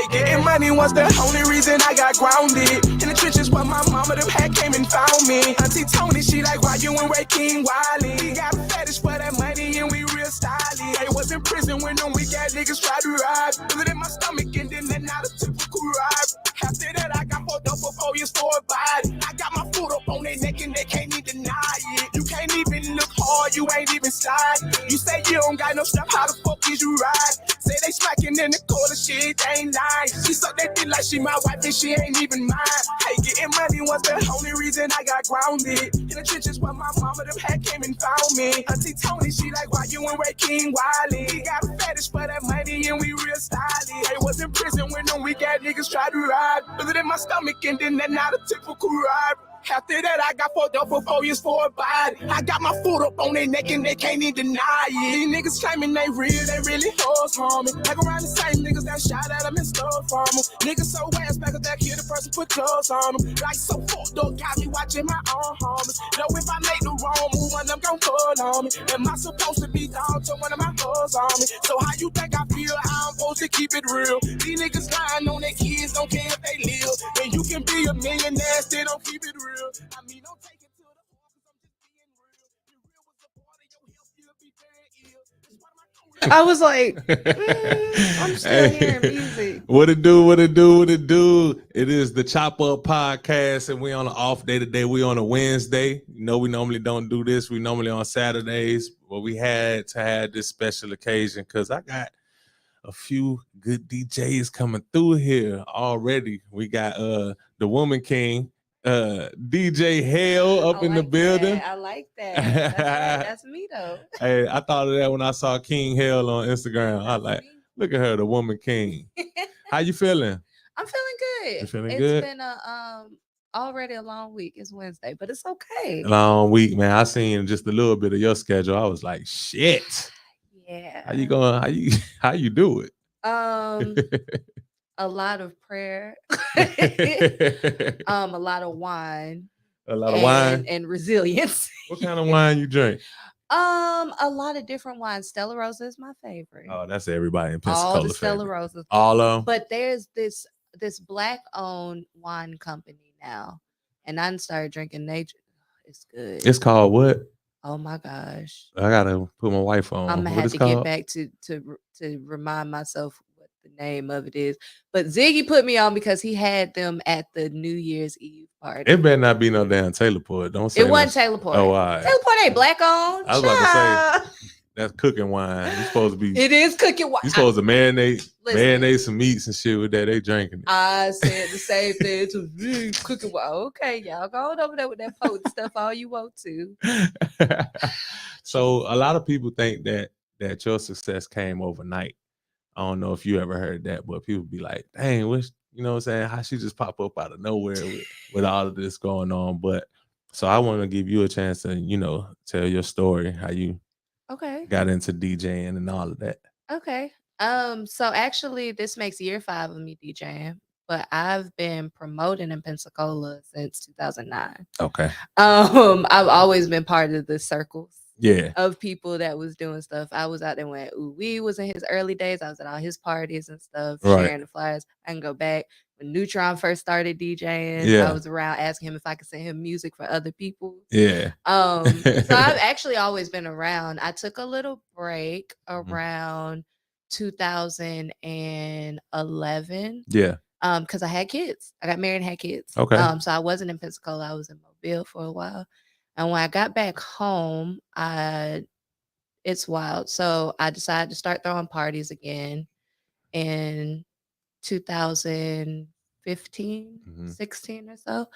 Hey, getting money was the only reason I got grounded. In the trenches where my mama them had came and found me. Auntie Tony, she like, why you and Ray King Wiley? We got a fetish for that money and we real stylish. I was in prison when them weak ass niggas tried to ride. Put it in my stomach and then that not a typical ride. After that, I got fucked up for 4 years for a body. I got my foot up on their neck and they can't even deny it. You can't even look hard, you ain't even slide. You say you don't got no strap, how the fuck is you ride? Say they smacking in the corner, shit, they ain't lying. She suck that dick like she my wife and she ain't even mine. Hey, getting money was the only reason I got grounded. In the trenches where my mama them had came and found me. Auntie Tony, she like, why you and Ray King Wiley? We got a fetish for that money and we real stylish. I was in prison when them weak ass niggas tried to ride. Put it in my stomach and then that not a typical ride. After that, I got fucked up for 4 years for a body. I got my foot up on their neck and they can't even deny it. These niggas claiming they real, they really hoes for me. Like around the same niggas that shot at them and stole from them. Niggas so ass back up that kid, the person put clothes on them. Like so fucked up, got me watching my own homies. Know if I make the wrong move, one of them gon' pull on me. Am I supposed to be down to one of my hoes on me? So how you think I feel? How I'm supposed to keep it real? These niggas lying on their kids, don't care if they live. And you can be a millionaire, still don't keep it real. I mean, don't take it to the heart, cause I'm just being real. Be real was a part of your health, you'll be very ill. It's one of my I was like, I'm still hearing music. What it do? What it do? What it do? It is the Chop Up Podcast, and we on an off day today. We on a Wednesday. You know, we normally don't do this. We normally on Saturdays, but we had to have this special occasion because I got a few good DJs coming through here already. We got the Woman King, DJ Hale up in the building. That. I like that. That's right. That's me though. Hey, I thought of that when I saw King Hale on Instagram. I like, look at her, the Woman King. How you feeling? I'm feeling good. You feeling good? It's been already a long week. It's Wednesday, but it's okay. Long week, man. I seen just a little bit of your schedule. I was like, shit. Yeah. How you going? How you do it? A lot of prayer. A lot of wine. A lot of wine and resilience. What kind of wine you drink? A lot of different wines. Stella Rosa is my favorite. Oh, that's everybody in Pensacola. All the Stella Rosas. All of them. But there's this Black-owned wine company now, and I started drinking nature. It's good. It's called what? Oh my gosh! I gotta put my wife on. I'm gonna what have to called? get back to remind myself what the name of it is. But Ziggy put me on because he had them at the New Year's Eve party. It better not be no damn Taylor Port. Don't say it wasn't Taylor Port. Oh, all right. Taylor Port ain't Black-owned. I was about to say that's cooking wine. You're supposed to be. It is cooking wine. You're supposed to marinate some meats and shit with that. They drinking it. I said the same thing to me. Cooking wine. Okay, y'all go on over there with that potent stuff all you want to. So a lot of people think that your success came overnight. I don't know if you ever heard that, but people be like, dang, you know what I'm saying? How she just pop up out of nowhere with all of this going on. But so I want to give you a chance to, you know, tell your story, how you got into DJing and all of that. Okay. So actually this makes year 5 of me DJing, but I've been promoting in Pensacola since 2009. Okay. I've always been part of the circles. Yeah. Of people that was doing stuff. I was out there when Uwe was in his early days. I was at all his parties and stuff, sharing the flyers. I can go back when Neutron first started DJing. Yeah. I was around asking him if I could send him music for other people. Yeah. So I've actually always been around. I took a little break around 2011. Yeah. Because I had kids. I got married and had kids. Okay. So I wasn't in Pensacola. I was in Mobile for a while. And when I got back home, it's wild. So I decided to start throwing parties again in 2015, 16 or so.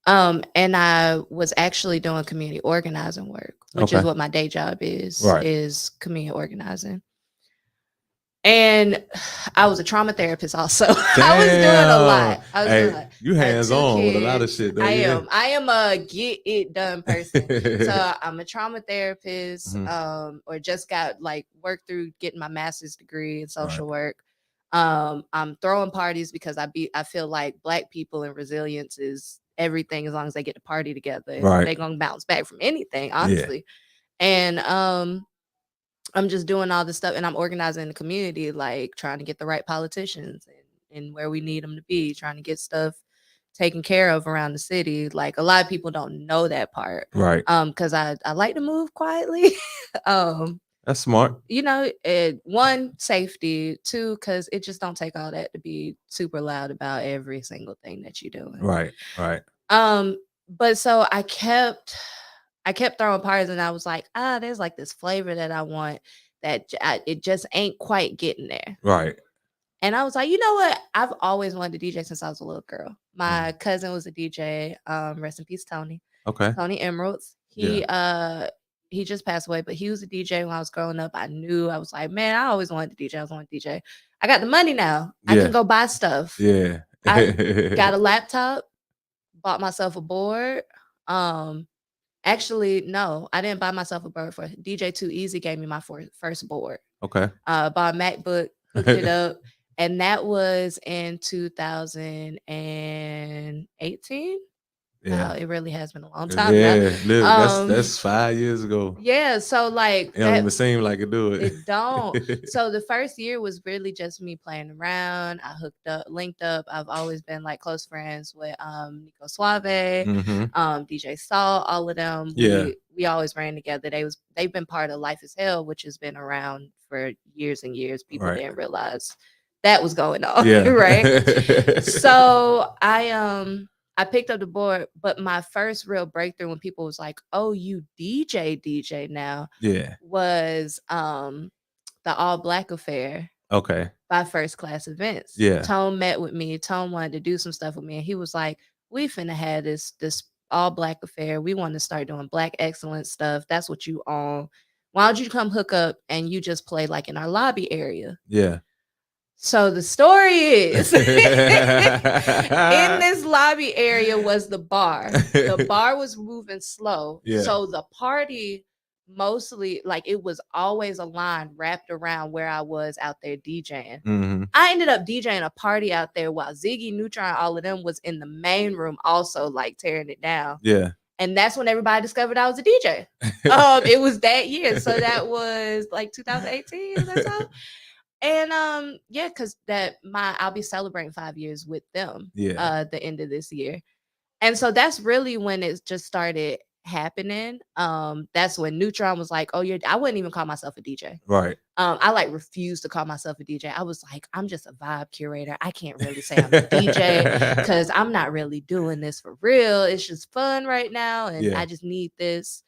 And I was actually doing community organizing work, which is what my day job is community organizing. And I was a trauma therapist also. I was doing a lot. You hands-on with a lot of shit. I am a get it done person. So I'm a trauma therapist, or just got worked through getting my master's degree in social work. I'm throwing parties because I feel like Black people and resilience is everything as long as they get to party together. They're gonna bounce back from anything, honestly. And I'm just doing all this stuff, and I'm organizing the community, like trying to get the right politicians and where we need them to be, trying to get stuff taken care of around the city. Like a lot of people don't know that part. Right. Because I like to move quietly. That's smart. You know, one, safety, two, because it just don't take all that to be super loud about every single thing that you're doing. Right. Right. But so I kept throwing parties, and I was like, there's like this flavor that I want that it just ain't quite getting there. Right. And I was like, you know what? I've always wanted to DJ since I was a little girl. My cousin was a DJ. Rest in peace, Tony. Okay. Tony Emeralds. He just passed away, but he was a DJ when I was growing up. I knew, I was like, man, I always wanted to DJ. I always wanted to DJ. I got the money now. I can go buy stuff. Yeah. I got a laptop, bought myself a board. Actually, no, I didn't buy myself a board for DJ Too Easy gave me my first board. Okay. Bought a MacBook, hooked it up, and that was in 2018. Yeah, Wow, it really has been a long time yeah. now. That's 5 years ago. Yeah, so like It don't even seem like it do it. It don't. So the first year was really just me playing around. I linked up. I've always been like close friends with Nico Suave, DJ Saul, all of them. Yeah. We always ran together. They've been part of Life is Hell, which has been around for years and years. People didn't realize that was going on. Yeah. Right. So I picked up the board, but my first real breakthrough when people was like, "Oh, you DJ now," was the All Black Affair. Okay. By First Class Events. Yeah. Tone met with me. Tone wanted to do some stuff with me, and he was like, "We finna have this All Black Affair. We want to start doing Black excellence stuff. That's what you own. Why don't you come hook up and you just play like in our lobby area?" Yeah. So the story is in this lobby area was the bar. The bar was moving slow. Yeah. So the party mostly, like, it was always a line wrapped around where I was out there DJing. I ended up DJing a party out there while Ziggy, Neutron, all of them was in the main room also like tearing it down. Yeah. And that's when everybody discovered I was a DJ. It was that year. So that was like 2018 or so. And yeah, because I'll be celebrating 5 years with them the end of this year. And so that's really when it just started happening. That's when Neutron was like, "Oh, I wouldn't even call myself a DJ." Right. I like refused to call myself a DJ. I was like, I'm just a vibe curator. I can't really say I'm a DJ because I'm not really doing this for real. It's just fun right now, and I just need this.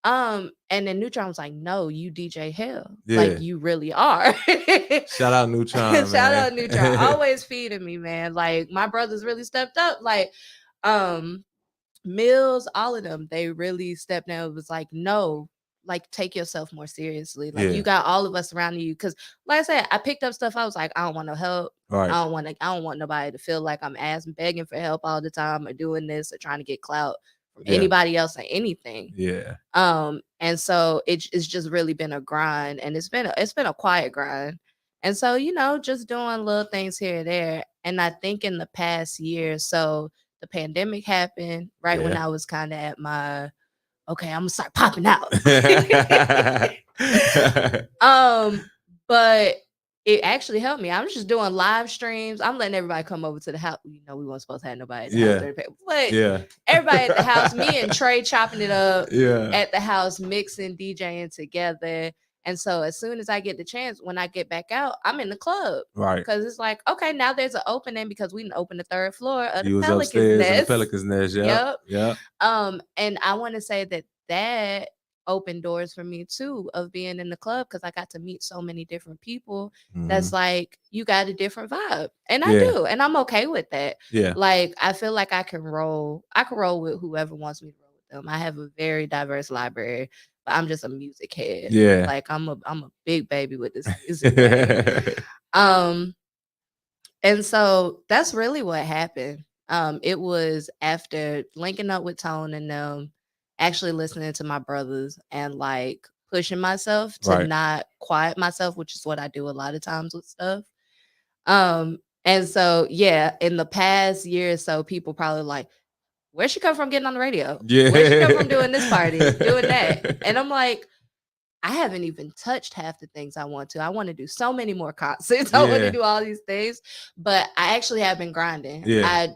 And then Neutron was like, "No, you DJ Hale. Like you really are." Shout out Neutron. Shout out Neutron. Always feeding me, man. Like my brothers really stepped up. Like Mills, all of them, they really stepped down. It was like, no, like take yourself more seriously. Like you got all of us around you. Cause like I said, I picked up stuff. I was like, I don't want no help. Right. I don't want nobody to feel like I'm begging for help all the time or doing this or trying to get clout from anybody else or anything. Yeah. And so it's just really been a grind, and it's been a quiet grind. And so, just doing little things here and there. And I think in the past year, so the pandemic happened right when I was kind of at my, okay, I'm gonna start popping out. But it actually helped me. I'm just doing live streams. I'm letting everybody come over to the house. We weren't supposed to have nobody at the house. But everybody at the house, me and Trey chopping it up at the house, mixing, DJing together. And so as soon as I get the chance, when I get back out, I'm in the club. Right. Because it's like, okay, now there's an opening because we can open the third floor of the Pelican's Nest. Yep. And I want to say that opened doors for me too of being in the club because I got to meet so many different people. That's like, you got a different vibe. And I do. And I'm okay with that. Yeah. Like, I feel like I can roll with whoever wants me to roll with them. I have a very diverse library. But I'm just a music head. Yeah. Like I'm a big baby with this music. And so that's really what happened. It was after linking up with Tone and them, actually listening to my brothers and like pushing myself to not quiet myself, which is what I do a lot of times with stuff. And so in the past year or so, people probably like, where'd she come from getting on the radio? Yeah. Where'd she come from doing this party, doing that? And I'm like, I haven't even touched half the things I want to. I want to do so many more concerts. I want to do all these things, but I actually have been grinding. Yeah.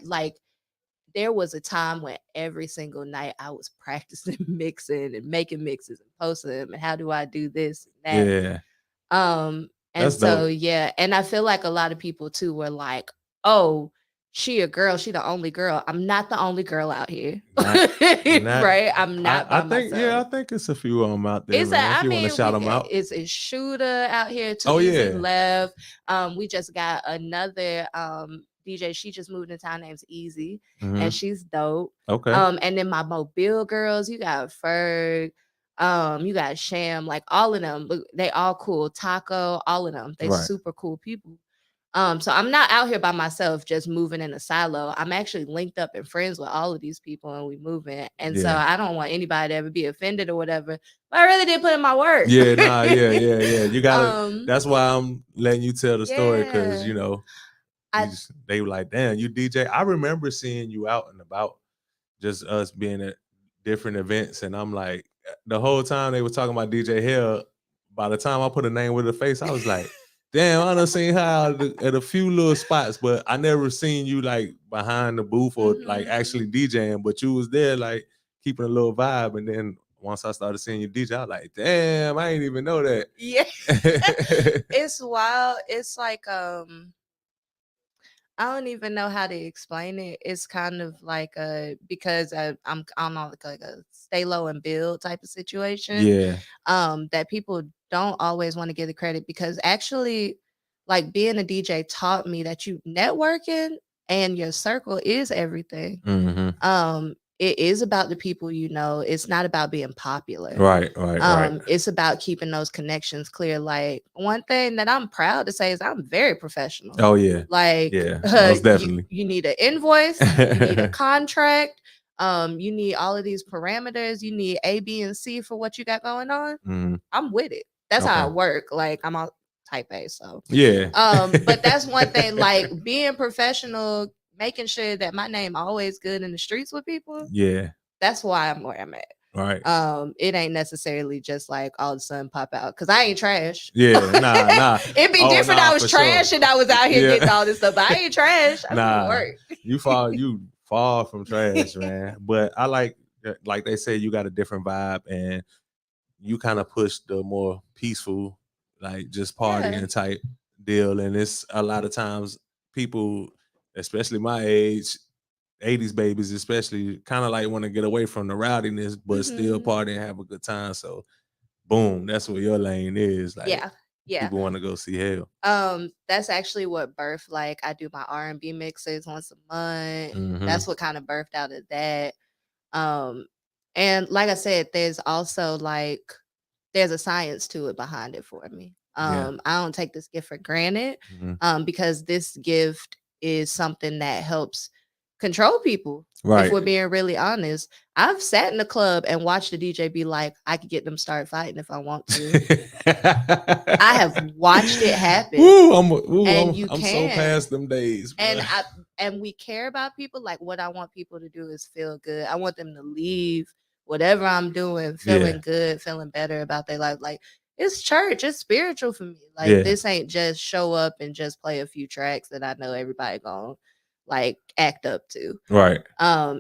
There was a time when every single night I was practicing mixing and making mixes and posting them and how do I do this and that. Yeah. And That's so dope. yeah, and I feel like a lot of people too were like, "Oh, she a girl, she the only girl." I'm not the only girl out here. Not, Right? I'm not by I think, myself. yeah, I think it's a few of them out there, man. If you want to shout them out. It's a shooter out here. Too Oh, Easy yeah. left. We just got another DJ. She just moved in town, name's Easy, and she's dope. Okay. And then my Mobile girls, you got Ferg, you got Sham, like all of them. They all cool. Taco, all of them. They super cool people. So I'm not out here by myself, just moving in a silo. I'm actually linked up and friends with all of these people, and we moving. And so I don't want anybody to ever be offended or whatever. But I really did put in my work. Yeah, nah, yeah. You gotta. That's why I'm letting you tell the story, because you know, they were like, "Damn, you DJ." I remember seeing you out and about, just us being at different events, and I'm like, the whole time they were talking about DJ Hale. By the time I put a name with a face, I was like, damn, I done seen her out at a few little spots, but I never seen you like behind the booth or like actually DJing, but you was there like keeping a little vibe. And then once I started seeing you DJ, I was like, damn, I didn't even know that. Yeah. It's wild. It's like I don't even know how to explain it. It's kind of like because I'm on like a stay low and build type of situation. Yeah. That people don't always want to give the credit, because actually, like, being a DJ taught me that you networking and your circle is everything. It is about the people you know. It's not about being popular. Right. It's about keeping those connections clear. Like, one thing that I'm proud to say is I'm very professional. Oh yeah. Like, yeah, most definitely. You need an invoice, you need a contract, you need all of these parameters, you need A, B, and C for what you got going on. I'm with it. That's how I work. Like, I'm all type A, so yeah. But that's one thing, like being professional, making sure that my name always good in the streets with people. Yeah. That's why I'm where I'm at. Right. It ain't necessarily just like all of a sudden pop out, because I ain't trash. Yeah, nah. It'd be different. I was trash and I was out here getting all this stuff, but I ain't trash. I work. You fall from trash, man. But I like they say, you got a different vibe, and you kind of push the more peaceful, like just partying type deal. And it's a lot of times people, especially my age, 80s babies especially, kind of like want to get away from the rowdiness, but still party and have a good time. So boom, that's what your lane is. Like, yeah. People want to go see Hale. That's actually what birthed, like, I do my R&B mixes once a month. That's what kind of birthed out of that. And like I said, there's also like there's a science to it behind it for me. I don't take this gift for granted, because this gift is something that helps control people. Right. If we're being really honest, I've sat in the club and watched the DJ be like, I could get them start fighting if I want to. I have watched it happen. I'm so past them days. Bro. And we care about people. Like, what I want people to do is feel good. I want them to leave whatever I'm doing feeling good, feeling better about their life. Like, it's church, it's spiritual for me. Like, this ain't just show up and just play a few tracks that I know everybody gonna like act up to. Right.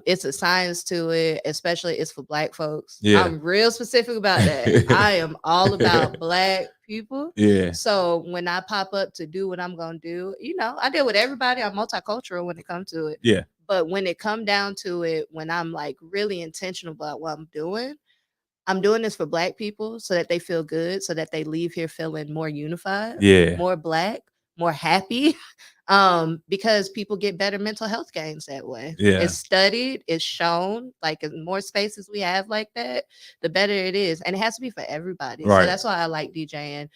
It's a science to it, especially it's for Black folks. Yeah. I'm real specific about that. I am all about Black people. Yeah. So when I pop up to do what I'm gonna do, you know, I deal with everybody. I'm multicultural when it comes to it. Yeah. But when it come down to it, when I'm like really intentional about what I'm doing this for Black people so that they feel good, so that they leave here feeling more unified, more Black, more happy. Because people get better mental health gains that way. Yeah. It's studied, it's shown, like, the more spaces we have like that, the better it is. And it has to be for everybody. Right. So that's why I like DJing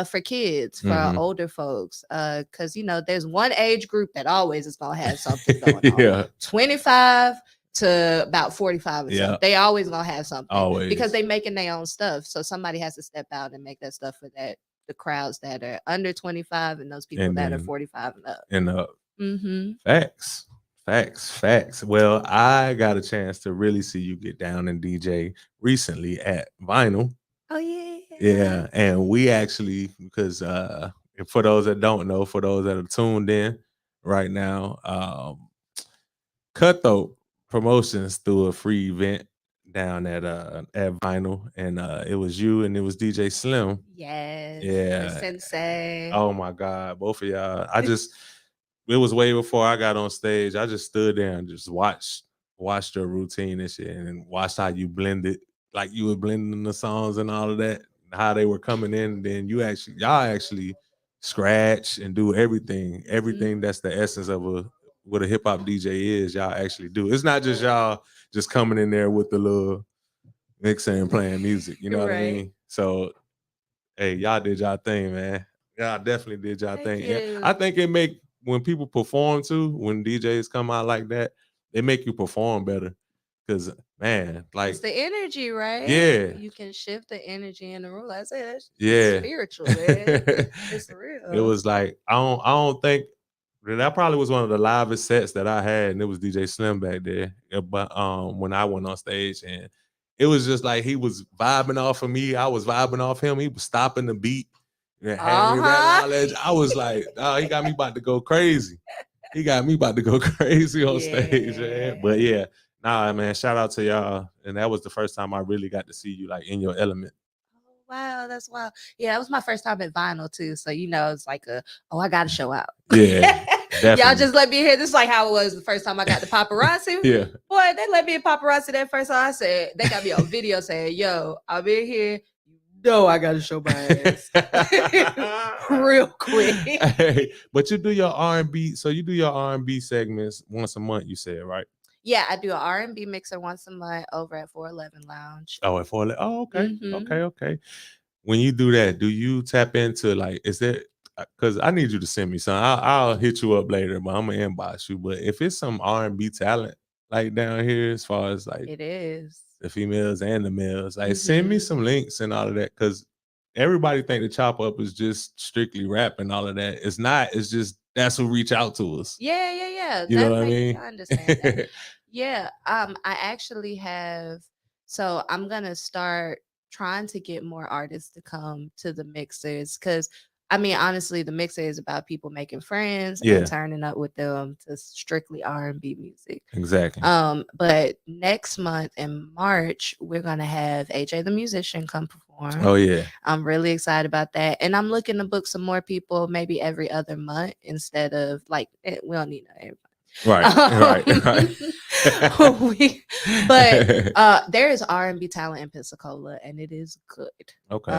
for kids, for older folks. Because, you know, there's one age group that always is going to have something going on. 25 to about 45 or something. They always going to have something. Always. Because they making their own stuff. So somebody has to step out and make that stuff for that. The crowds that are under 25 and those people that are 45 and up. Facts. Well, I got a chance to really see you get down and DJ recently at Vinyl. Oh yeah. Yeah, and we actually, because for those that don't know, for those that are tuned in right now, Cutthroat Promotions threw a free event down at Vinyl, and it was you and it was DJ Slim. Yes, the Yeah. sensei. Oh my God, both of y'all. It was way before I got on stage. I just stood there and just watched your routine and shit, and watched how you blended, like you were blending the songs and all of that, how they were coming in. And then y'all actually scratch and do everything that's the essence of what a hip hop DJ is. Y'all actually do. It's not just y'all just coming in there with the little mixing and playing music. You know what I Right. mean? So hey, y'all did y'all thing, man. Y'all definitely did y'all Thank thing. And you. I think it make when people perform too, when DJs come out like that, it make you perform better. Cause man, like It's the energy, right? yeah, You can shift the energy in the room. Like I said, it's yeah. spiritual, man. It's real. It was like I don't think that probably was one of the livest sets that I had, and it was DJ Slim back there. But when I went on stage, and it was just like he was vibing off of me, I was vibing off him. He was stopping the beat and had me rapping all that. I was like, oh, he got me about to go crazy. He got me about to go crazy on stage, man. But yeah, nah, man. Shout out to y'all, and that was the first time I really got to see you like in your element. Wow, that's wild. Yeah, that was my first time at Vinyl too. So it's like I gotta show out. Yeah, Y'all definitely. just let me hear. This is like how it was the first time I got the paparazzi. Yeah. Boy, they let me in paparazzi that first time. I said they got me on video saying, "Yo, I'm in here. You know I gotta show my ass real quick." Hey, but you do your R&B, so you do your R&B segments once a month. You said, right? Yeah, I do an R&B mixer once a month over at 411 Lounge. Oh, at 4. Oh, okay, Mhm. okay. When you do that, do you tap into like? Is there? Because I need you to send me some. I'll hit you up later, but I'm gonna inbox you. But if it's some R&B talent like down here, as far as like It is. the females and the males, like send me some links and all of that, because everybody think the chop up is just strictly rap and all of that. It's not. It's just that's who reach out to us. Yeah. You know what I mean? I understand that. Yeah. I actually have. So I'm gonna start trying to get more artists to come to the mixers because I mean, honestly, the mixer is about people making friends Yeah. and turning up with them to strictly R&B music. Exactly. But next month in March, we're gonna have AJ the musician come perform. Oh yeah. I'm really excited about that. And I'm looking to book some more people, maybe every other month instead of like we don't need no everybody. Right. But there is R&B talent in Pensacola and it is good. Okay.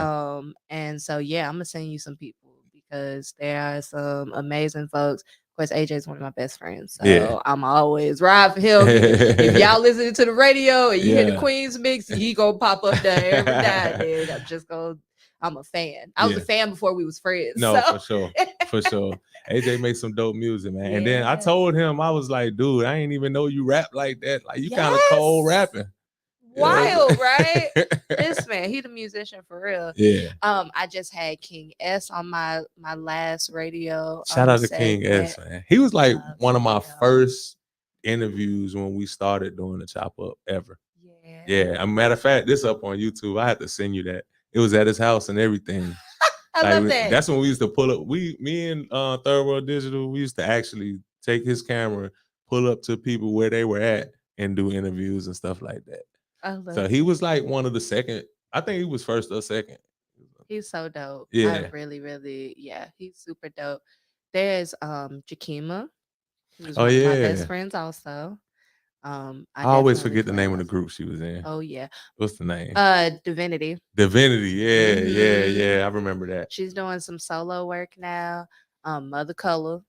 And so yeah, I'm gonna send you some people because there are some amazing folks. Of course, AJ is one of my best friends, so Yeah. I'm always ride for him. If y'all listening to the radio and you hear the Queen's mix, he gonna pop up there every now and then. I'm a fan. I was a fan before we was friends. No, so. for sure. AJ makes some dope music, man. And then I told him, I was like, dude, I ain't even know you rap like that. Like you kind of cold rapping. Wild, right? This man, he the musician for real. Yeah. I just had King S on my last radio. Shout out to King S, man. He was like one of my first interviews when we started doing the chop up ever. Yeah. A matter of fact, this up on YouTube. I had to send you that. It was at his house and everything. I love that. That's when we used to pull up. Me and Third World Digital, we used to actually take his camera, pull up to people where they were at, and do interviews and stuff like that. So he was like one of the second. I think he was first or second. He's so dope. Yeah. I really, he's super dope. There's Jakima, who's one of my best friends also. I always forget the name of the group she was in. Oh yeah. What's the name? Divinity. Yeah. I remember that. She's doing some solo work now. Mother Color.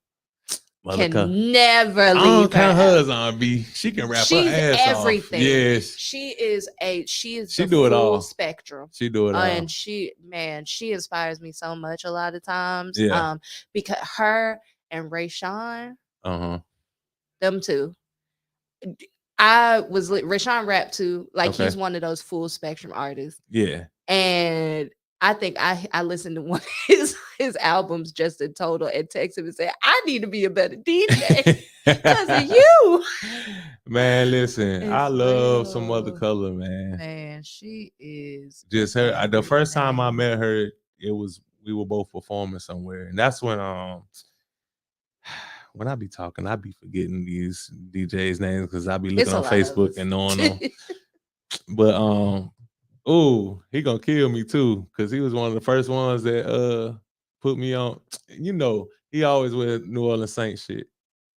Never I don't count her as R&B. She can rap She's her ass everything. Off. Yes. She is she the do it full all. spectrum. She do it all. And she inspires me so much a lot of times. Yeah. Because her and Ray Sean, them two. Ray Sean rap too. Like he's one of those full spectrum artists. Yeah. And I think I listened to one of his albums just in total and texted him and said, I need to be a better DJ because of you. Man, listen, I It's love some other real. color, man. Man, she is Just her. The first time I everything. met her, it was we were both performing somewhere, and that's when I be talking, I be forgetting these DJs' names because I be looking It's a on lot of Facebook us. and knowing them. But oh, he gonna kill me too, because he was one of the first ones that put me on. You know, he always wear New Orleans Saints shit.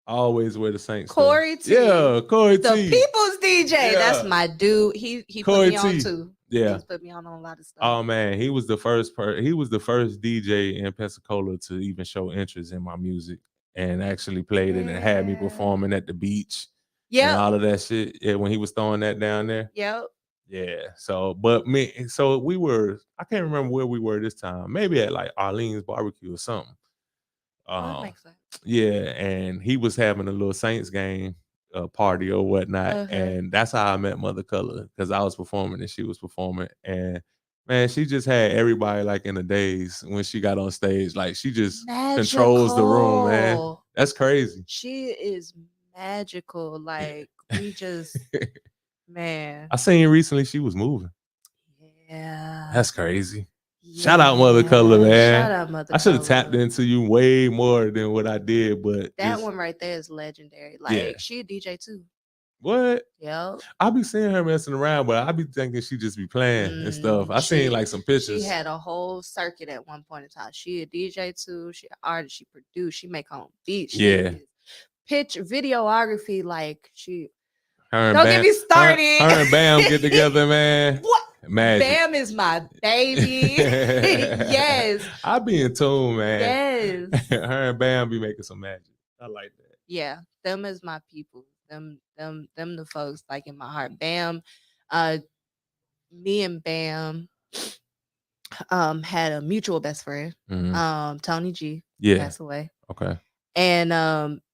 Always wear the Saints stuff. Corey T. Yeah, Corey The T. People's DJ. That's Yeah. my dude. He put Corey me on T. too. Yeah. He's put me on a lot of stuff. Oh man, he was the first he was the first DJ in Pensacola to even show interest in my music and actually played it and had me performing at the beach and Yep. all of that shit. Yeah, when he was throwing that down there. Yep. Yeah. So, but me, so we were. I can't remember where we were this time. Maybe at like Arlene's barbecue or something. Oh, that makes sense. Yeah, and he was having a little Saints game party or whatnot, and that's how I met Mother Color, because I was performing and she was performing, and man, she just had everybody like in a daze when she got on stage. Like she just controls the room, man. That's crazy. She is magical. Like we just, man. I seen recently she was moving. Yeah. That's crazy. Shout out Mother Color, man. Shout out Mother Color. I should have tapped into you way more than what I did, but that one right there is legendary. Like she a DJ too. What? Yep. I be seeing her messing around, but I be thinking she just be playing and stuff. I seen like some pictures. She had a whole circuit at one point in time. She a DJ too. She an artist. She produced. She make her own beats. Pitch videography. Like she. Don't get me started. Her and Bam get together, man. What? Magic. Bam is my baby. Yes. I be in tune, man. Yes. Her and Bam be making some magic. I like that. Yeah, them is my people. Them the folks like in my heart. Bam, me and Bam had a mutual best friend. Tony G. Passed away. Okay. And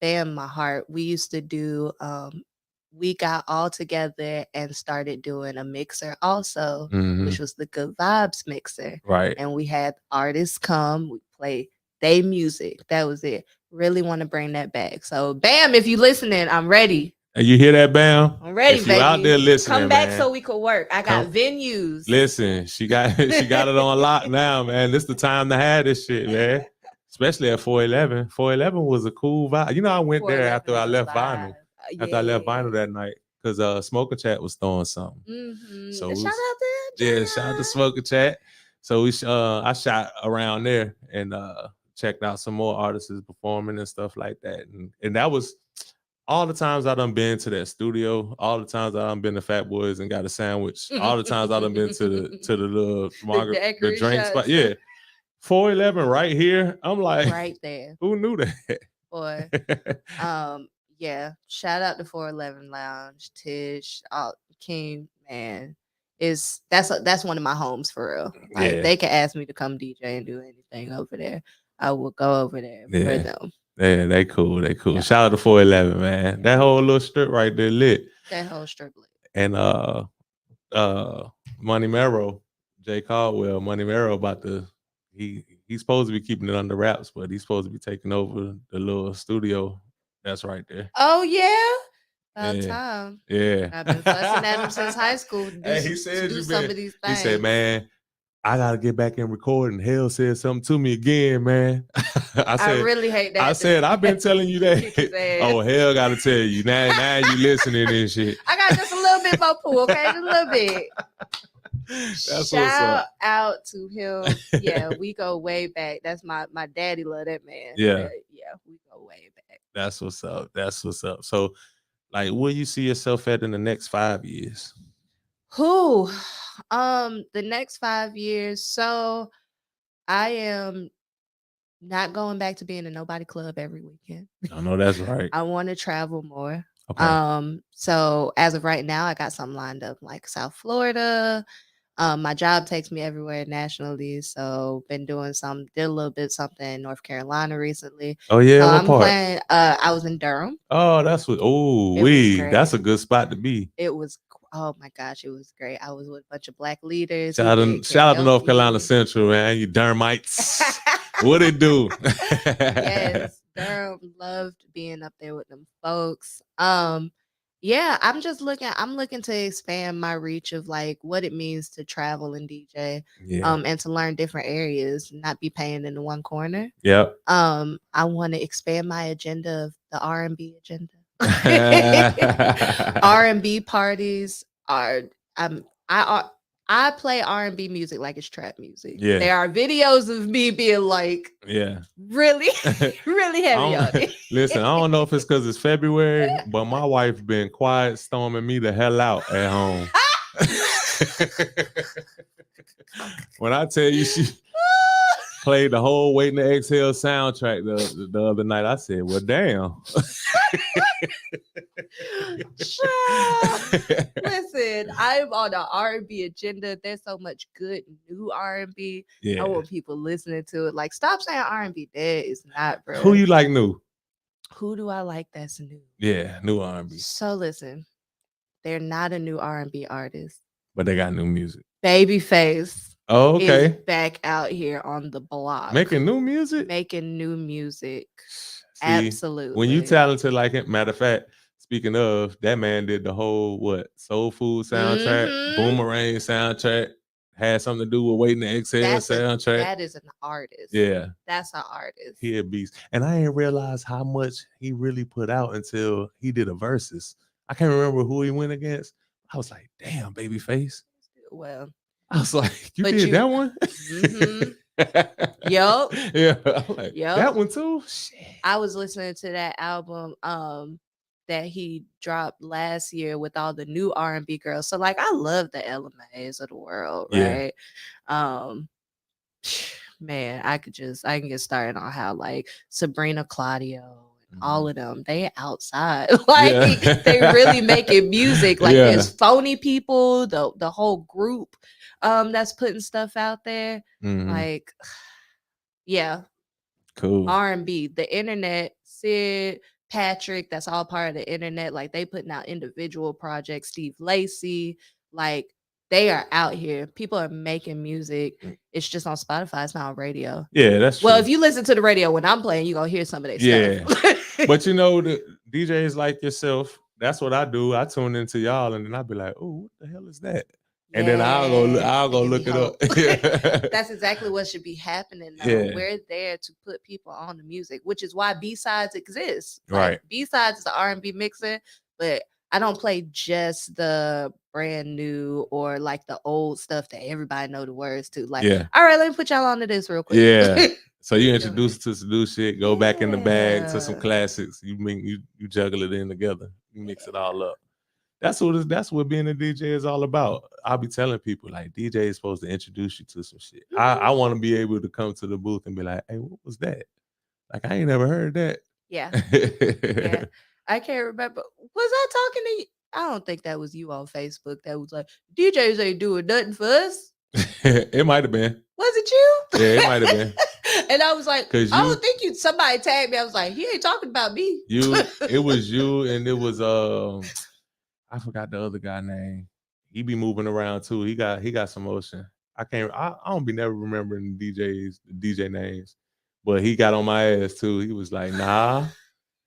Bam, my heart. We used to do we got all together and started doing a mixer also, which was the Good Vibes mixer. Right. And we had artists come, we play their music. That was it. Really want to bring that back. So Bam, if you listening, I'm ready. You hear that, Bam? I'm ready, if baby. You out there listening, come back man. So we could work. I got venues. Listen, she got it on lock now, man. This the time to have this shit, man. Especially at 411. 411 was a cool vibe. You know, I went there after I left vinyl. After I left vinyl that night, because Smoker Chat was throwing something. So shout out there. Yeah, shout out to Smoker Chat. So we I shot around there and checked out some more artists performing and stuff like that. And that was all the times I done been to that studio, all the times I done been to Fat Boys and got a sandwich, all the times I done been to the little the drink spot. Yeah. 411 right here. I'm like, right there. Who knew that? Boy. Yeah, shout out to 411 Lounge, Tish, King, man. That's one of my homes for real. Like they can ask me to come DJ and do anything over there. I will go over there for them. Yeah, they cool. Yeah. Shout out to 411, man. That whole little strip right there lit. That whole strip lit. And Money Marrow, Jay Caldwell, Money Marrow about to he's supposed to be keeping it under wraps, but he's supposed to be taking over the little studio that's right there. Oh yeah. About time. Yeah. I've been fussing at him since high school. He said some of these things. He said, man, I gotta get back in recording. Hale said something to me again, man. I really hate that. I said, I've been telling you that. Oh, Hale gotta tell you. Now you listening and shit. I got just a little bit more pool, okay? Just a little bit. Shout out to him. Yeah, we go way back. That's my daddy love that man. Yeah, we go way back. That's what's up. So, like, where you see yourself at in the next 5 years? The next 5 years. So, I am not going back to being a nobody club every weekend. I know that's right. I want to travel more. Okay. So as of right now, I got something lined up like South Florida. My job takes me everywhere nationally, so been doing did a little bit something in North Carolina recently. Oh yeah, what I'm part? Playing, I was in Durham. Oh, that's a good spot to be. It was. Oh my gosh, it was great. I was with a bunch of Black leaders. Shout out to North Carolina Central, man. You Durhamites. What it do? Yes, Durham loved being up there with them folks. Yeah, I'm looking to expand my reach of like what it means to travel and DJ, Yeah. and to learn different areas, not be paying in the one corner. Yep. I want to expand my agenda of the R&B agenda. R&B parties are I play R&B music like it's trap music. Yeah. There are videos of me being like, yeah, really, really heavy on it. Listen, I don't know if it's because it's February, but my wife been quiet storming me the hell out at home. When I tell you she played the whole Waiting to Exhale soundtrack the other night, I said, well, damn. Listen, I'm on the R&B agenda. There's so much good new R&B. Yeah. I want people listening to it. Like, stop saying R&B dead. It's not, bro. Who you like new? Who do I like that's new? Yeah, new R&B. So listen, they're not a new R&B artist, but they got new music. Babyface. Oh, okay. Is back out here on the block. Making new music? Making new music. See, Absolutely. When you talented like him, matter of fact, speaking of, that man did the whole Soul Food soundtrack, Boomerang soundtrack, had something to do with Waiting to Exhale soundtrack. That is an artist. Yeah. That's an artist. He a beast. And I didn't realize how much he really put out until he did a versus. I can't remember who he went against. I was like, damn, Babyface. Well, I was like, you did that one? Yup. Yeah. I'm like, that one too? Shit. I was listening to that album that he dropped last year with all the new R&B girls. So like I love the LMAs of the world, right? Yeah. Man, I can get started on how like Sabrina Claudio, all of them, they outside. Like they really making music. Like there's phony people, the whole group that's putting stuff out there. Like, yeah. Cool. R&B, the internet, Sid, Patrick, that's all part of the internet. Like they putting out individual projects, Steve Lacy, like they are out here. People are making music. It's just on Spotify. It's not on radio. Yeah, that's true. Well, if you listen to the radio when I'm playing, you're going to hear some of their stuff. But you know, the DJs like yourself, that's what I do. I tune into y'all and then I'll be like, oh, what the hell is that? And then I'll go look it up. That's exactly what should be happening now. Yeah. We're there to put people on the music, which is why B-sides exist. Like, right. B-sides is the R&B mixer, but I don't play just the brand new or like the old stuff that everybody know the words to. Like, all right, let me put y'all onto this real quick. Yeah. So you introduce it to some new shit, go back in the bag to some classics. You juggle it in together. You mix it all up. That's what being a DJ is all about. I'll be telling people like DJ is supposed to introduce you to some shit. I want to be able to come to the booth and be like, hey, what was that? Like I ain't never heard that. Yeah. Yeah. I can't remember. Was I talking to you? I don't think that was you on Facebook that was like, DJs ain't doing nothing for us. It might have been. Was it you? Yeah, it might have been. And I was like, I don't think somebody tagged me. I was like, he ain't talking about me. It was you and it was I forgot the other guy name. He be moving around too. He got some motion. I don't be never remembering the DJ names, but he got on my ass too. He was like, nah,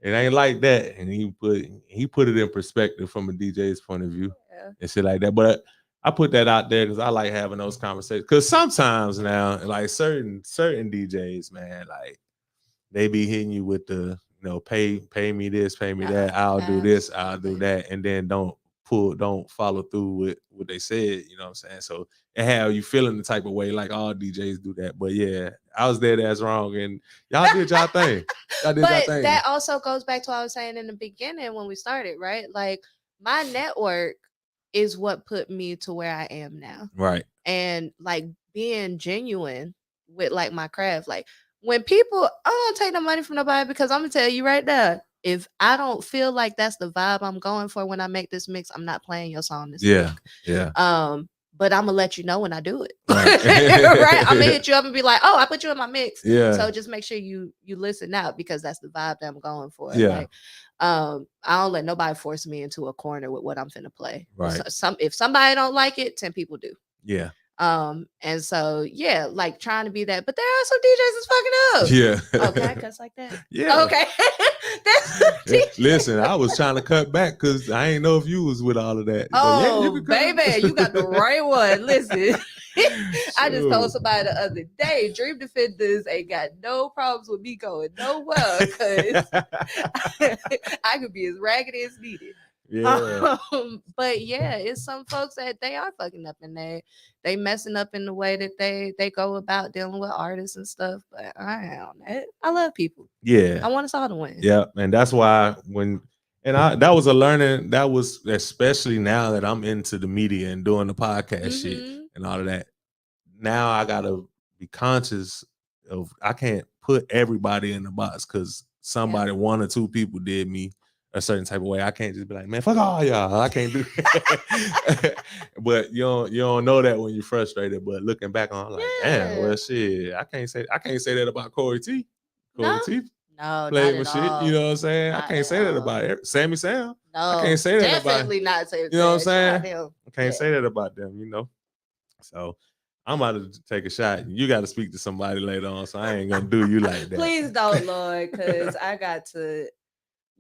it ain't like that. And he put it in perspective from a DJ's point of view and shit like that. But I put that out there because I like having those conversations. Because sometimes now, like certain DJs, man, like they be hitting you with the, pay me this, pay me that. I'll do this, I'll do that, and then don't follow through with what they said. You know what I'm saying? So it have you feeling the type of way like all DJs do that. But yeah, I was there. That's wrong, and y'all did y'all thing. Y'all did y'all thing. That also goes back to what I was saying in the beginning when we started, right? Like my network is what put me to where I am now, right? And like being genuine with like my craft, like. When people, I don't take no money from nobody because I'm gonna tell you right now, if I don't feel like that's the vibe I'm going for when I make this mix, I'm not playing your song this week. Yeah. but I'm gonna let you know when I do it. Right. Right? I'm gonna hit you up and be like, oh, I put you in my mix. Yeah. So just make sure you listen out, because that's the vibe that I'm going for. Yeah. Like, I don't let nobody force me into a corner with what I'm finna play. Right. If somebody don't like it, 10 people do. Yeah. And so yeah, like trying to be that, but there are some DJs that's fucking up. Yeah. Okay, I cuss like that. Yeah. Okay. That's Listen, I was trying to cut back because I ain't know if you was with all of that. But oh, you could cut baby, you got the right one. Listen, I just Shoot. told somebody the other day, Dream Defenders ain't got no problems with me going nowhere, because I could be as raggedy as needed. Yeah. But yeah, it's some folks that they are fucking up, and they messing up in the way that they go about dealing with artists and stuff. But I love people. Yeah. I want us all to win. Yeah. And that's why that was a learning, that was especially now that I'm into the media and doing the podcast shit Mhm. and all of that. Now I gotta be conscious of, I can't put everybody in the box because somebody, one or two people did me a certain type of way. I can't just be like, man, fuck all y'all. I can't do that. But you don't know that when you're frustrated. But looking back on, like, damn, well, shit, I can't say that about Corey T. Corey T. No, Played not with at shit. all. You know what I'm saying? Not I can't at say that all. about Sammy Sam. No, I can't say that about, definitely not say. you know what I'm saying? Shout out I can't Yeah. say that about them, you know. So I'm about to take a shot. You got to speak to somebody later on, so I ain't gonna do you like that. Please don't, Lord, because I got to.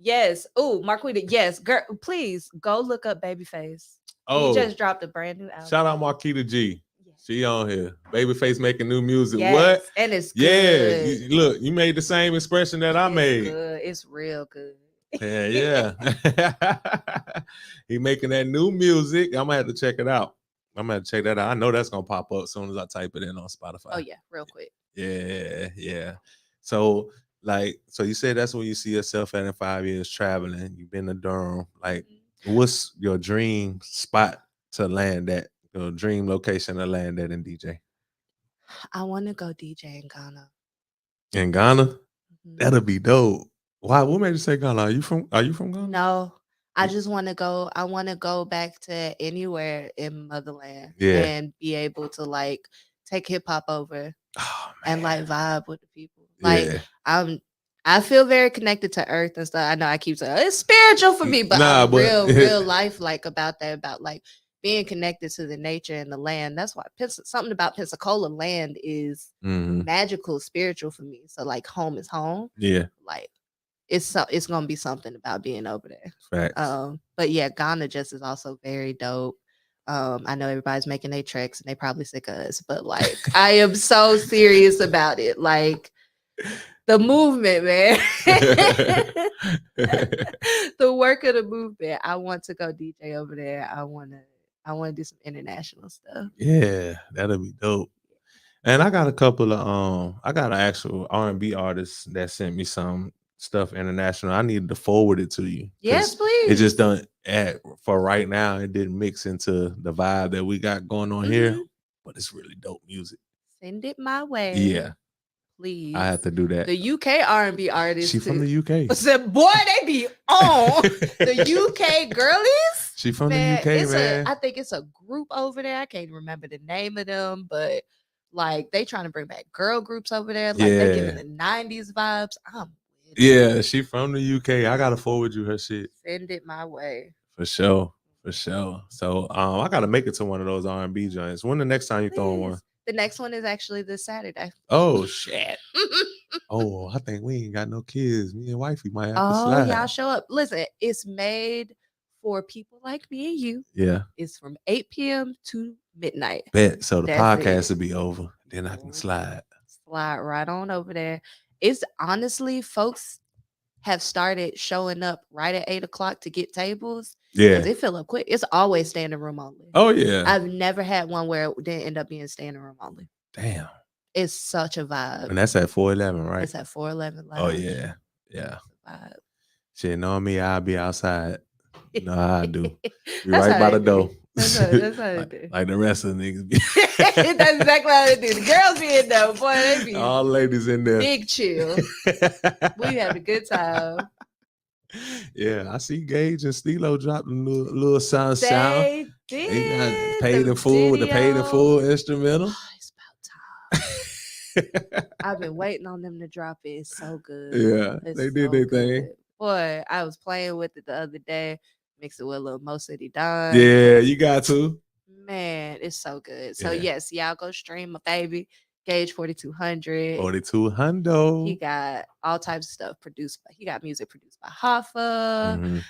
Yes. Oh, Marquita. Yes, girl. Please go look up Babyface. Oh, He just dropped a brand new album. shout out Marquita G. She on here. Babyface making new music. Yes, What? and it's Yeah. good. Look, you made the same expression that I It's made. good. It's real good. Yeah. He making that new music. I'm gonna have to check it out. I'm gonna have to check that out. I know that's gonna pop up as soon as I type it in on Spotify. Oh yeah, real quick. Yeah. So you said that's where you see yourself at in 5 years traveling. You've been to Durham. Like, what's your dream spot to land at? Your dream location to land at in DJ? I want to go DJ in Ghana. In Ghana? Mhm. That'll be dope. Why? What made you say Ghana? Are you from Ghana? No, I just want to go. I want to go back to anywhere in motherland, Yeah. and be able to like take hip hop over Oh, and man. like vibe with the people. Like Yeah. I feel very connected to earth and stuff. I know I keep saying it's spiritual for me, but Nah, I'm but- real life like about that, about like being connected to the nature and the land. That's why something about Pensacola land is Mhm. magical, spiritual for me. So like home is home. Yeah. Like it's gonna be something about being over there. Facts. But yeah, Ghana just is also very dope. I know everybody's making their treks and they probably sick of us, but like I am so serious about it. Like the movement, man. The work of the movement. I want to go DJ over there. I want to do some international stuff. Yeah, that'll be dope. And I got a couple of I got an actual R&B artist that sent me some stuff international. I needed to forward it to you. Yes, please. It just don't for right now, it didn't mix into the vibe that we got going on here, but it's really dope music. Send it my way. Yeah. Please. I have to do that. The UK R&B artist. She from the UK. I said, boy, they be on the UK girlies. She from the UK, man. I think it's a group over there. I can't remember the name of them, but like they trying to bring back girl groups over there. Like they're giving the 90s vibes. Yeah, she from the UK. I gotta forward you her shit. Send it my way. For sure. So I gotta make it to one of those R&B joints. When the next time you throwing one? The next one is actually this Saturday. Oh shit. Oh, I think we ain't got no kids. Me and wifey might have to slide. Y'all show up. Listen, it's made for people like me and you. Yeah. It's from 8 p.m. to midnight. Bet. So the That's podcast it. will be over. Then I can slide. Slide right on over there. It's honestly, folks have started showing up right at 8 o'clock to get tables. Yeah. They fill up quick. It's always standing room only. Oh yeah. I've never had one where it didn't end up being standing room only. Damn. It's such a vibe. And that's at 411, right? It's at 411. Oh yeah. Yeah. Vibe. Shit, knowing me, I'll be outside. You know how I do. Be That's right how by they the do. door. That's how they do. Like the rest of the niggas be. That's exactly how they do. The girls be in there, boy. They be all ladies in there. big chill. We had a good time. Yeah, I see Gage and Stilo dropping a little sound. They They got did paid the in full, the paid in video. full instrumental. It's about time. I've been waiting on them to drop it. It's so good. Yeah, It's they did so their good. thing. Boy, I was playing with it the other day. Mix it with a little Mo City Don. Yeah, you got to. Man, it's so good. So Yeah. yes, y'all go stream my baby. Gage 4200. 42 hundo. He got all types of stuff produced by. He got music produced by Hoffa.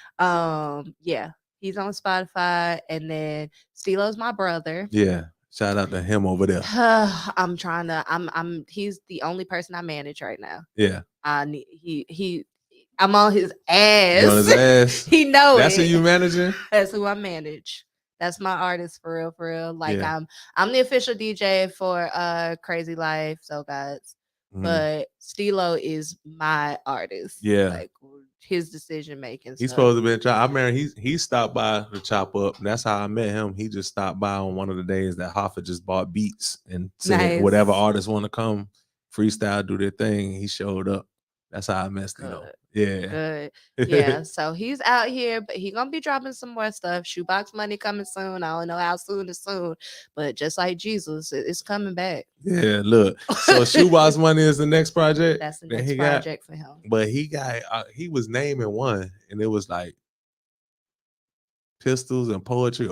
Yeah, he's on Spotify, and then Stilo's my brother. Yeah, shout out to him over there. I'm trying to. I'm. He's the only person I manage right now. Yeah, I need. He. I'm on his ass. you on his ass. He know That's it. who you managing. That's who I manage. That's my artist for real, for real. Like Yeah. I'm the official DJ for Crazy Life, so guys. But Stilo is my artist. Yeah. Like his decision making. He's supposed to be. I remember he stopped by to chop up. That's how I met him. He just stopped by on one of the days that Hoffa just bought beats and said Nice. whatever artists want to come freestyle, do their thing. He showed up. That's how I met Stilo. Yeah. Good. Yeah. So he's out here, but he gonna be dropping some more stuff. Shoebox Money coming soon. I don't know how soon is soon, but just like Jesus, it's coming back. Yeah, look. So Shoebox Money is the next project. That's the next project for him. But he was naming one, and it was like pistols and poetry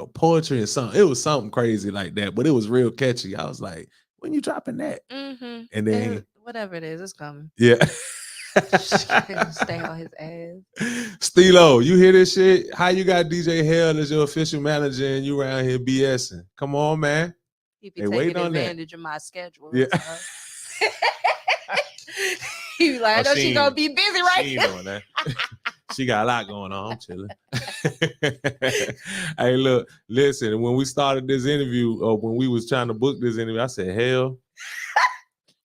and something. It was something crazy like that, but it was real catchy. I was like, when you dropping that? Mm-hmm. And then whatever it is, it's coming. Yeah. Stay on his ass. Stilo, you hear this shit? How you got DJ Hale as your official manager and you around here BSing? Come on, man. He be taking advantage of my schedule. Yeah. He be like, I know she gonna be busy right she now. Doing that. She got a lot going on. I'm chilling. Hey, look, listen, when we started this interview, or when we was trying to book this interview, I said, Hale,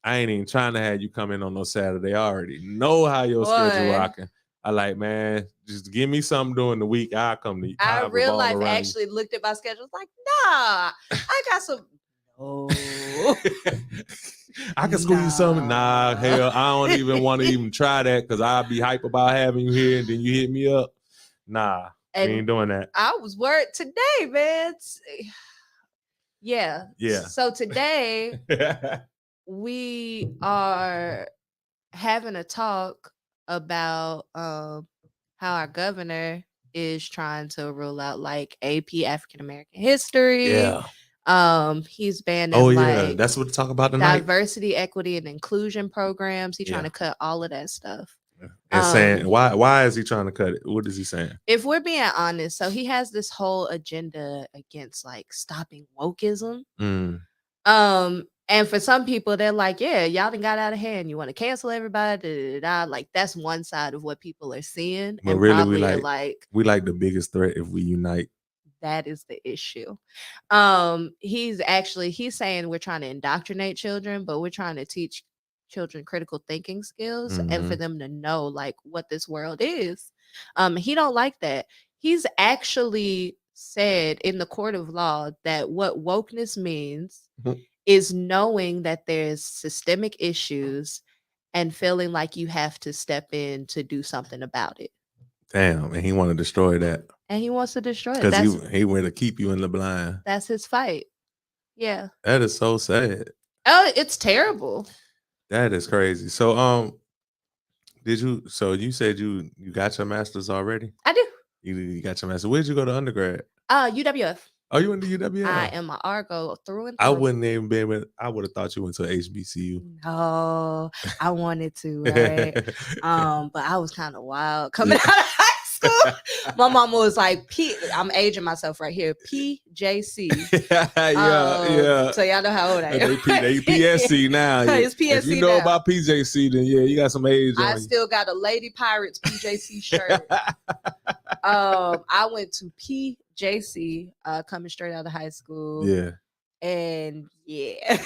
I ain't even trying to have you come in on no Saturday. I already know how your schedule rocking. I like, man, just give me something during the week. I'll come to you. I real life actually looked at my schedule. Like, nah, I got some. Oh, I can squeeze something. Nah, hell, I don't even want to even try that because I'll be hype about having you here and then you hit me up. Nah, we ain't doing that. I was worried today, man. Yeah. So today we are having a talk about how our governor is trying to rule out like AP African American history. Yeah. He's banning like that's what to talk about tonight. Diversity, equity, and inclusion programs. He's trying to cut all of that stuff. And saying why is he trying to cut it? What is he saying? If we're being honest, so he has this whole agenda against like stopping wokeism. And for some people, they're like, yeah, y'all done got out of hand. You want to cancel everybody. Like that's one side of what people are seeing. But and really, we like the biggest threat if we unite. That is the issue. He's saying we're trying to indoctrinate children, but we're trying to teach children critical thinking skills and for them to know like what this world is. He don't like that. He's actually said in the court of law that what wokeness means is knowing that there's systemic issues and feeling like you have to step in to do something about it. Damn, and he want to destroy that. And he wants to destroy it. Because he want to keep you in the blind. That's his fight. Yeah. That is so sad. Oh, it's terrible. That is crazy. So you said you got your master's already? I do. You got your master's. Where did you go to undergrad? UWF. Oh, you went to UWF? I am an Argo through and through. I wouldn't even be able. I would have thought you went to HBCU. No, I wanted to, right? But I was kind of wild coming out of high school. My mama was like, I'm aging myself right here. PJC. Yeah. So y'all know how old I am. They PSC now. It's PSC if you know now. about PJC, then yeah, you got some age. I still got a Lady Pirates PJC shirt. I went to PJC coming straight out of high school. Yeah. And yeah.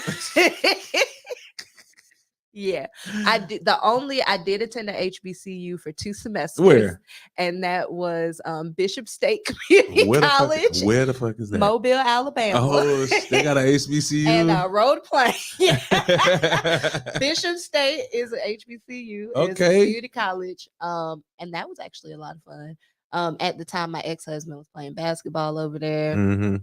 Yeah, I did. I did attend a HBCU for 2 semesters, Where? and that was Bishop State Community College, Where the fuck is that? Mobile, Alabama. Oh, they got a HBCU. And Road Plain. Bishop State is an HBCU. It's a Okay. community college. And that was actually a lot of fun. At the time, my ex-husband was playing basketball over there. Mm-hmm.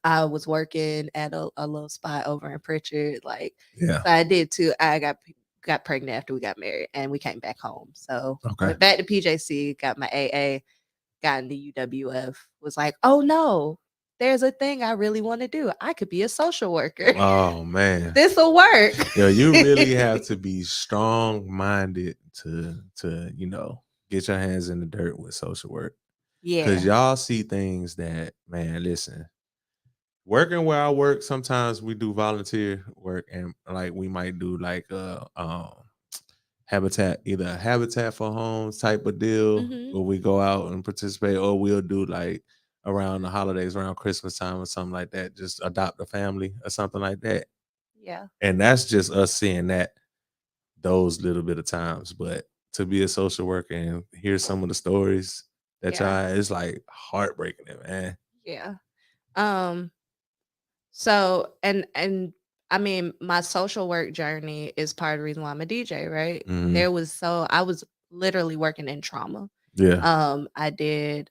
I was working at a little spot over in Pritchard. Like, Yeah. so I did too. I got pregnant after we got married, and we came back home. So went back to PJC, got my AA, got into UWF. Was like, oh no, there's a thing I really want to do. I could be a social worker. Oh man, this will work. Yeah, you really have to be strong-minded to get your hands in the dirt with social work. Yeah, because y'all see things that, man, listen. Working where I work, sometimes we do volunteer work, and like we might do like Habitat for Homes type of deal, where we go out and participate, or we'll do like around the holidays, around Christmas time or something like that, just adopt a family or something like that. Yeah. And that's just us seeing that those little bit of times. But to be a social worker and hear some of the stories that y'all, it's like heartbreaking, man. Yeah. So and I mean, my social work journey is part of the reason why I'm a DJ, right? I was literally working in trauma. Yeah. I did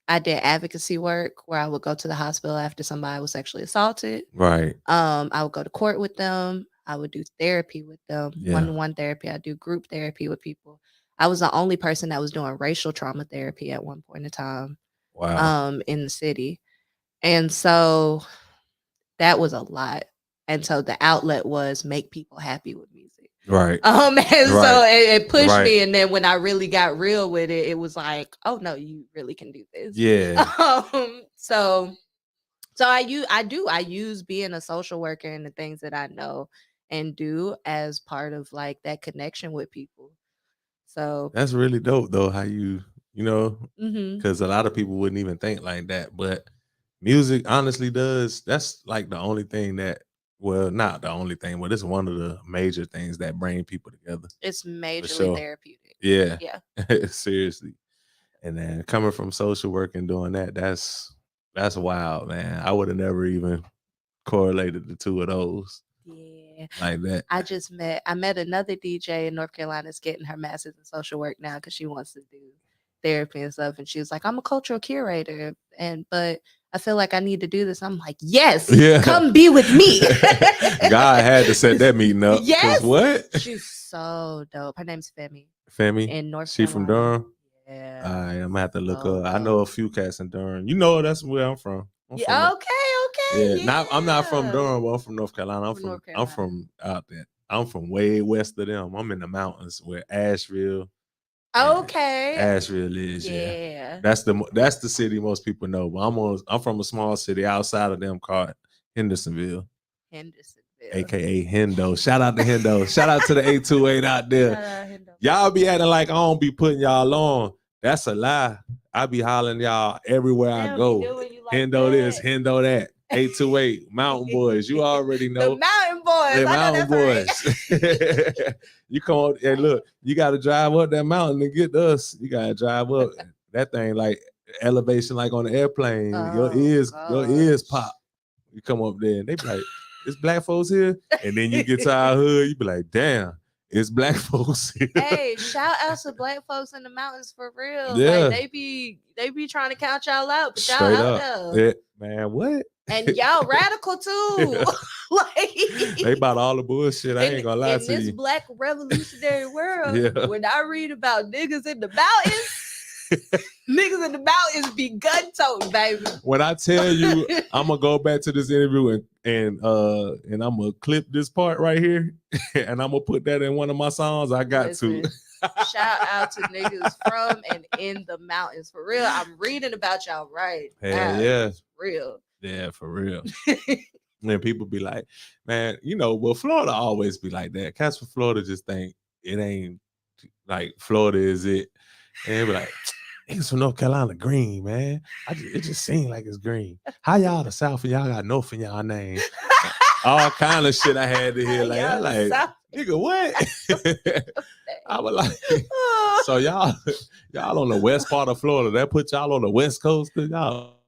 advocacy work where I would go to the hospital after somebody was sexually assaulted. Right. I would go to court with them. I would do therapy with them, one-on-one therapy. I do group therapy with people. I was the only person that was doing racial trauma therapy at one point in time. Wow. In the city. And so that was a lot. And so the outlet was make people happy with music. Right. So it pushed me. And then when I really got real with it, it was like, oh no, you really can do this. Yeah. So I use being a social worker and the things that I know and do as part of like that connection with people. So that's really dope though, how because a lot of people wouldn't even think like that, but music honestly does. That's like the only thing that, well, not the only thing, but it's one of the major things that bring people together. It's majorly therapeutic. Yeah. Yeah. Seriously. And then coming from social work and doing that, that's wild, man. I would have never even correlated the two of those. Yeah. Like that. I met another DJ in North Carolina that's getting her master's in social work now because she wants to do therapy and stuff. And she was like, I'm a cultural curator, but I feel like I need to do this. I'm like, yes, come be with me. God had to set that meeting up. Yes. What? She's so dope. Her name's Femi. In North Carolina. She from Durham? Yeah. All right, I'm gonna have to look up. I know a few cats in Durham. That's where I'm from. Okay. Yeah. I'm not from Durham, but I'm from North Carolina. I'm from out there. I'm from way west of them. I'm in the mountains where Asheville. Okay. Asheville is, yeah. That's the city most people know. But I'm from a small city outside of them called Hendersonville. AKA Hendo. Shout out to Hendo. Shout out to the 828 out there. Y'all be acting like I don't be putting y'all on. That's a lie. I be hollering y'all everywhere I go. Hendo this, Hendo that. 828, Mountain Boys. You already know. The Mountain Boys. The Mountain Boys. You come up, and look, you got to drive up that mountain to get to us. You got to drive up that thing like elevation, like on the airplane. Your ears pop. You come up there and they be like, it's black folks here. And then you get to our hood, you be like, damn, it's black folks here. Hey, shout out to black folks in the mountains for real. Yeah. Like they be trying to count y'all out, but Straight y'all up. out there. Yeah, man, what? And y'all radical too. They bought all the bullshit. I ain't gonna lie to you. In this black revolutionary world, when I read about niggas in the mountains, niggas in the mountains be gun toting, baby. When I tell you, I'm gonna go back to this interview and I'm gonna clip this part right here, and I'm gonna put that in one of my songs. I got to. Shout out to niggas from and in the mountains. For real, I'm reading about y'all right now. Yeah. It's real. Yeah, for real. And people be like, man, well, Florida always be like that. Cats from Florida just think it ain't like Florida is it. And they be like, niggas from North Carolina green, man. It just seems like it's green. How y'all the South and y'all got North in y'all name? all kind of shit I had to hear. Like, I'm like, South. nigga, what? I was like, so y'all on the west part of Florida. That put y'all on the west coast, 'cause y'all